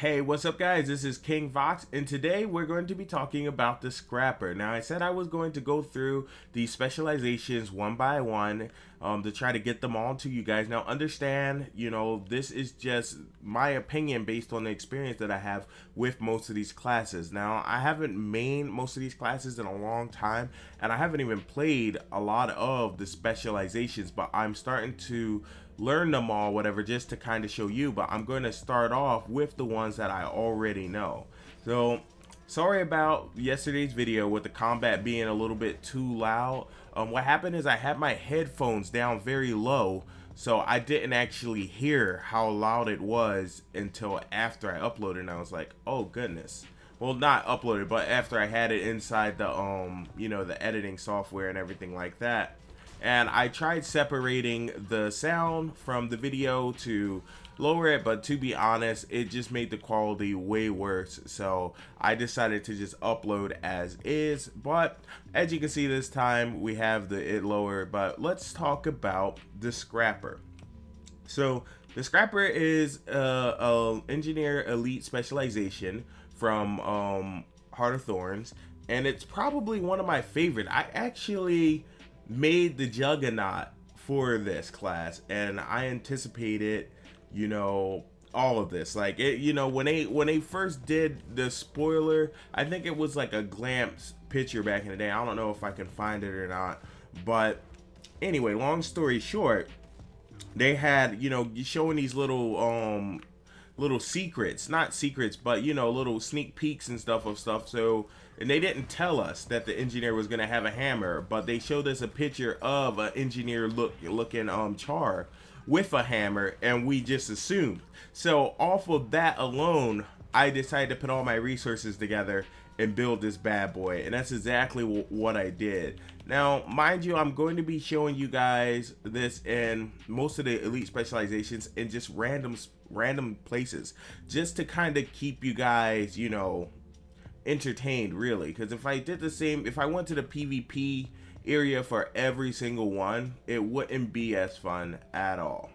Hey, what's up guys? This is King Vox, and today we're going to be talking about the scrapper. Now, I said I was going to go through the specializations one by one to try to get them all to you guys. Now, understand, this is just my opinion based on the experience that I have with most of these classes. Now, I haven't mained most of these classes in a long time, and I haven't even played a lot of the specializations, but I'm starting to learn them all, whatever, just to kind of show you. But I'm going to start off with the ones that I already know. So sorry about yesterday's video with the combat being a little bit too loud. What happened is I had my headphones down very low, so I didn't actually hear how loud it was until after I uploaded, and I was like, oh goodness. Well, not uploaded, but after I had it inside the the editing software and everything like that. And I tried separating the sound from the video to lower it, but to be honest, it just made the quality way worse. So I decided to just upload as is. But as you can see, this time we have it lower. But let's talk about the scrapper. So the scrapper is a engineer elite specialization from Heart of Thorns, and it's probably one of my favorite. I actually made the juggernaut for this class, and I anticipated all of this. Like when they first did the spoiler, I think it was like a glimpse picture back in the day. I don't know if I can find it or not, but anyway, long story short, they had showing these little secrets, not secrets, but little sneak peeks and stuff. So, and they didn't tell us that the engineer was gonna have a hammer, but they showed us a picture of an engineer looking Char with a hammer, and we just assumed. So off of that alone, I decided to put all my resources together and build this bad boy, and that's exactly what I did. Now, mind you, I'm going to be showing you guys this in most of the elite specializations in just random places, just to kind of keep you guys entertained, really. Because if I did the same, if I went to the PvP area for every single one, it wouldn't be as fun at all.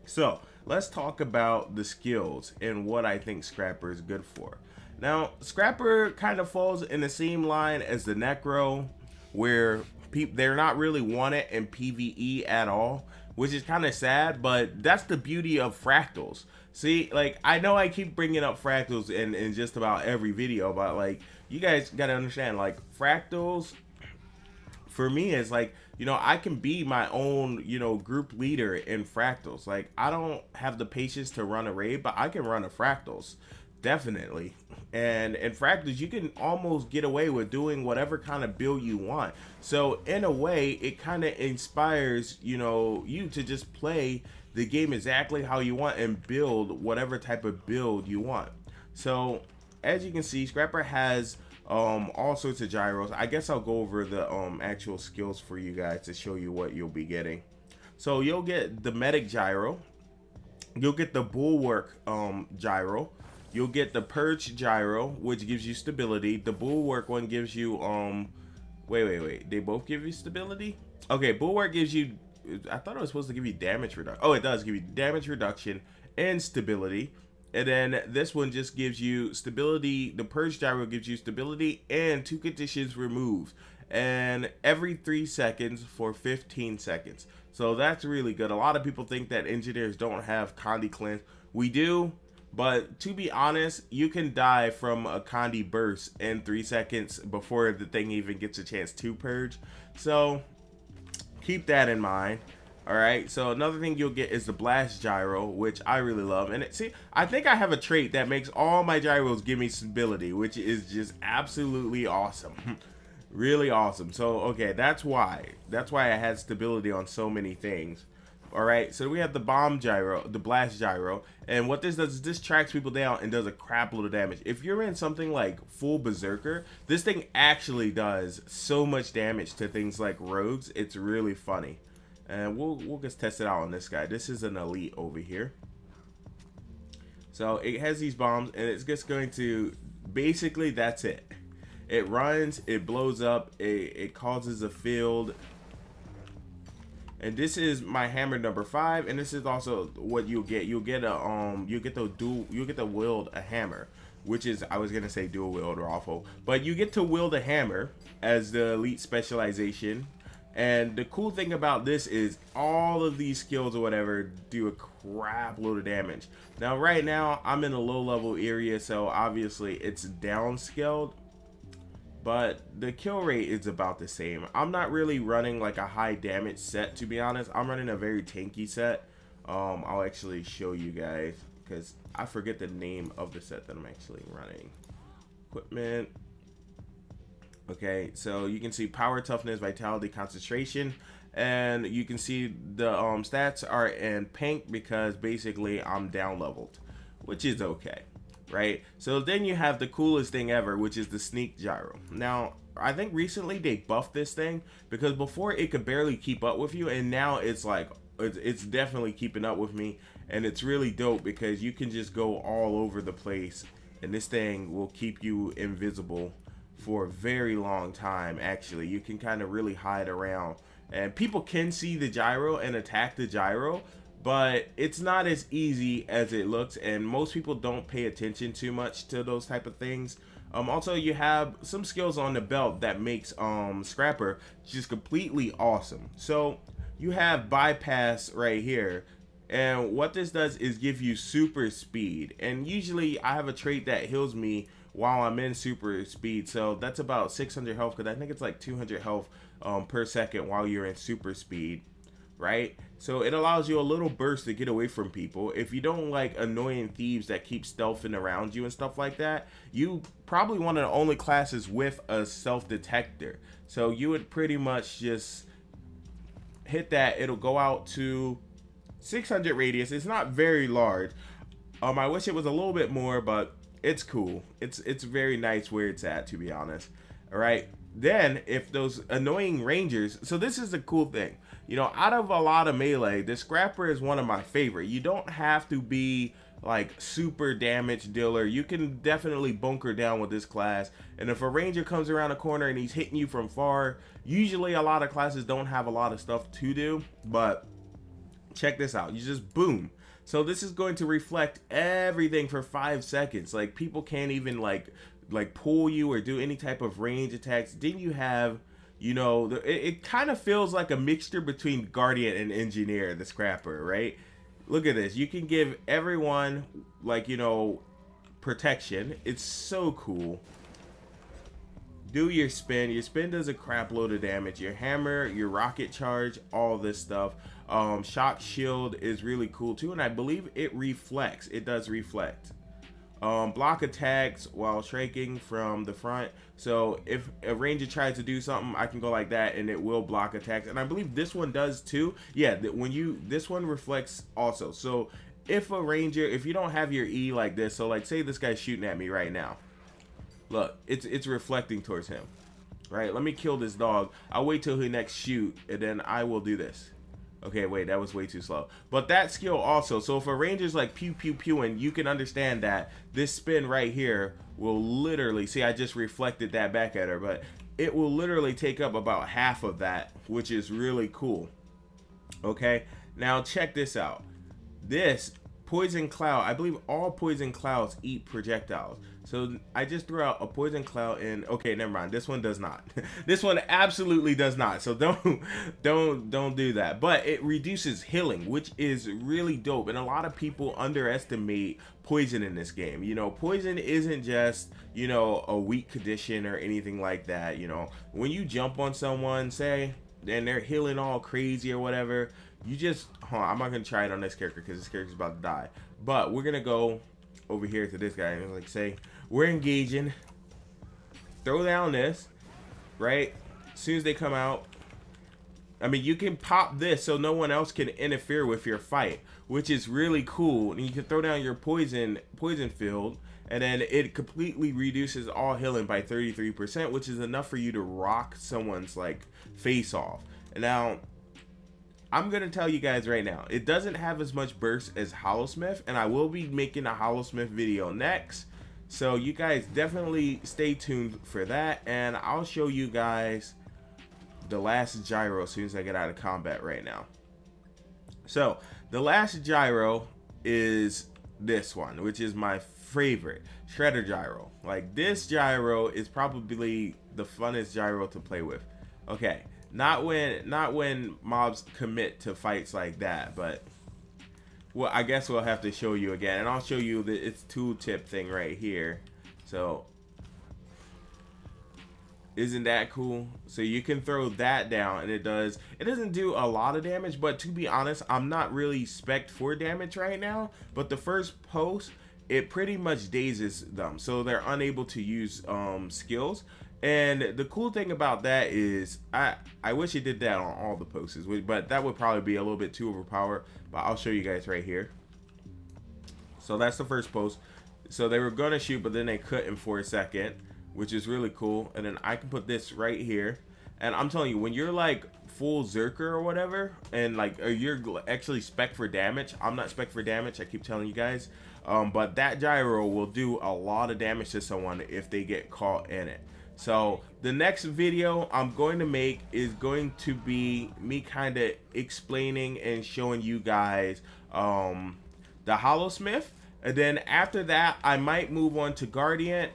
So let's talk about the skills and what I think Scrapper is good for. Now, Scrapper kind of falls in the same line as the Necro, where they're not really wanted in PvE at all, which is kind of sad, but that's the beauty of fractals. See, like, I know I keep bringing up fractals in just about every video, but like, you guys gotta understand, like, fractals for me is like, I can be my own group leader in fractals. Like, I don't have the patience to run a raid, but I can run a fractals, definitely. And in fractals, you can almost get away with doing whatever kind of build you want. So in a way, it kind of inspires you to just play the game exactly how you want and build whatever type of build you want. So as you can see, Scrapper has all sorts of gyros. I guess I'll go over the actual skills for you guys to show you what you'll be getting. So you'll get the medic gyro, you'll get the bulwark gyro, you'll get the purge gyro, which gives you stability. The bulwark one gives you wait, they both give you stability? Okay, bulwark gives you, I thought it was supposed to give you damage reduction. Oh, it does give you damage reduction and stability. And then this one just gives you stability. The purge gyro gives you stability and 2 conditions removed, and every 3 seconds for 15 seconds. So that's really good. A lot of people think that engineers don't have Condi cleanse. We do, but to be honest, you can die from a Condi burst in 3 seconds before the thing even gets a chance to purge. So keep that in mind. All right, so another thing you'll get is the blast gyro, which I really love. And see, I think I have a trait that makes all my gyros give me stability, which is just absolutely awesome. Really awesome. So okay, that's why I had stability on so many things. All right, so we have the bomb gyro, the blast gyro, and what this does is this tracks people down and does a crap load of damage. If you're in something like full berserker, this thing actually does so much damage to things like rogues. It's really funny. And we'll just test it out on this guy. This is an elite over here. So it has these bombs, and it's just going to, basically that's it. It runs, it blows up, it causes a field, And this is my hammer number 5, and this is also what you'll get. You'll get to wield a hammer, which is, I was gonna say dual wield or awful, but you get to wield a hammer as the elite specialization. And the cool thing about this is all of these skills or whatever do a crap load of damage. Now right now I'm in a low level area, so obviously it's downscaled, but the kill rate is about the same. I'm not really running like a high damage set, to be honest. I'm running a very tanky set. I'll actually show you guys because I forget the name of the set that I'm actually running. Equipment. Okay, so you can see power, toughness, vitality, concentration, and you can see the stats are in pink because basically I'm down leveled, which is okay, right? So then you have the coolest thing ever, which is the sneak gyro. Now I think recently they buffed this thing because before it could barely keep up with you, and now it's like it's definitely keeping up with me, and it's really dope because you can just go all over the place and this thing will keep you invisible for a very long time. Actually, you can kind of really hide around, and people can see the gyro and attack the gyro, but it's not as easy as it looks, and most people don't pay attention too much to those type of things. Also, you have some skills on the belt that makes Scrapper just completely awesome. So you have bypass right here, and what this does is give you super speed, and usually I have a trait that heals me while I'm in super speed, so that's about 600 health, because I think it's like 200 health per second while you're in super speed, right? So it allows you a little burst to get away from people. If you don't like annoying thieves that keep stealthing around you and stuff like that, you probably one of the only classes with a stealth detector, so you would pretty much just hit that. It'll go out to 600 radius. It's not very large. I wish it was a little bit more, but it's cool. It's very nice where it's at, to be honest. All right, then if those annoying rangers, so this is the cool thing, you know, out of a lot of melee, the Scrapper is one of my favorite. You don't have to be like super damage dealer. You can definitely bunker down with this class, and if a ranger comes around a corner and he's hitting you from far, usually a lot of classes don't have a lot of stuff to do, but check this out. You just boom. So this is going to reflect everything for 5 seconds. Like, people can't even like pull you or do any type of range attacks. Then you have, you know, it kind of feels like a mixture between Guardian and Engineer, the Scrapper, right? Look at this. You can give everyone, like, you know, protection. It's so cool. Do your spin. Your spin does a crap load of damage. Your hammer, your rocket charge, all this stuff. Shock shield is really cool too, and I believe it reflects. It does reflect. Block attacks while striking from the front. So if a ranger tries to do something, I can go like that and it will block attacks. And I believe this one does too. Yeah, this one reflects also. So if a ranger, if you don't have your E like this, so like say this guy's shooting at me right now. Look, it's reflecting towards him. Right? Let me kill this dog. I'll wait till he next shoot, and then I will do this. Okay, wait, that was way too slow. But that skill also, so if a ranger's like pew pew pew, and you can understand that this spin right here will literally, see, I just reflected that back at her, but it will literally take up about half of that, which is really cool. Okay, now check this out. This poison cloud, I believe all poison clouds eat projectiles. So I just threw out a poison cloud, and okay, never mind. This one does not. This one absolutely does not. So don't do that. But it reduces healing, which is really dope. And a lot of people underestimate poison in this game. You know, poison isn't just, you know, a weak condition or anything like that. You know, when you jump on someone, say, and they're healing all crazy or whatever, you just, I'm not gonna try it on this character because this character's about to die. But we're gonna go over here to this guy and like say we're engaging, throw down this, right? As soon as they come out, I mean, you can pop this so no one else can interfere with your fight, which is really cool. And you can throw down your poison field, and then it completely reduces all healing by 33%, which is enough for you to rock someone's like face off. And now I'm gonna tell you guys right now, it doesn't have as much burst as Hollowsmith, and I will be making a Hollowsmith video next, so you guys definitely stay tuned for that. And I'll show you guys the last gyro as soon as I get out of combat right now. So the last gyro is this one, which is my favorite, Shredder Gyro. Like, this gyro is probably the funnest gyro to play with. Okay, not when mobs commit to fights like that, but well, I guess we'll have to show you again, and I'll show you the it's tooltip thing right here. So isn't that cool? So you can throw that down and it doesn't do a lot of damage, but to be honest, I'm not really spec'd for damage right now. But the first post, it pretty much dazes them, so they're unable to use skills. And the cool thing about that is I wish it did that on all the posts, but that would probably be a little bit too overpowered. But I'll show you guys right here. So that's the first post. So they were gonna shoot, but then they couldn't for a second, which is really cool. And then I can put this right here, and I'm telling you, when you're like full Zerker or whatever, and like you're actually spec for damage, I'm not spec for damage, I keep telling you guys, but that gyro will do a lot of damage to someone if they get caught in it. So the next video I'm going to make is going to be me kind of explaining and showing you guys the Hollowsmith, and then after that I might move on to Guardian.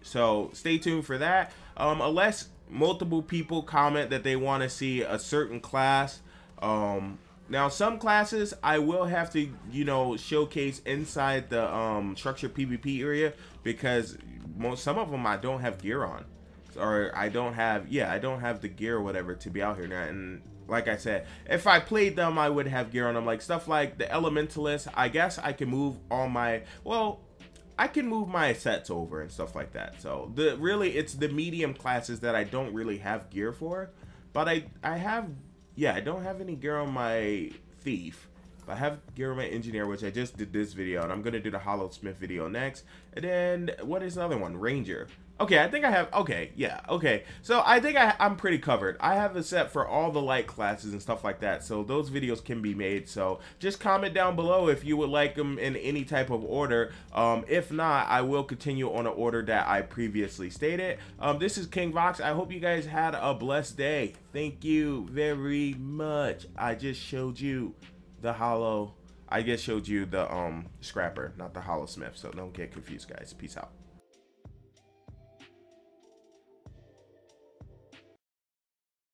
So stay tuned for that, unless multiple people comment that they want to see a certain class. Now some classes I will have to, you know, showcase inside the structured PvP area, because some of them I don't have gear on, or I don't have the gear or whatever to be out here now. And like I said, if I played them, I would have gear on them. Like stuff like the Elementalist, I guess I can move all my, well, I can move my sets over and stuff like that. So really it's the medium classes that I don't really have gear for. But I don't have any gear on my Thief. I have gear on my Engineer, which I just did this video, and I'm gonna do the Hollowsmith video next. And then what is the other one? Ranger. Okay, I think I have, okay, yeah, okay. So I think I'm pretty covered. I have a set for all the light classes and stuff like that, so those videos can be made. So just comment down below if you would like them in any type of order. If not, I will continue on an order that I previously stated. This is King Vox. I hope you guys had a blessed day. Thank you very much. I just showed you the Scrapper, not the Hollowsmith, so don't get confused, guys. Peace out.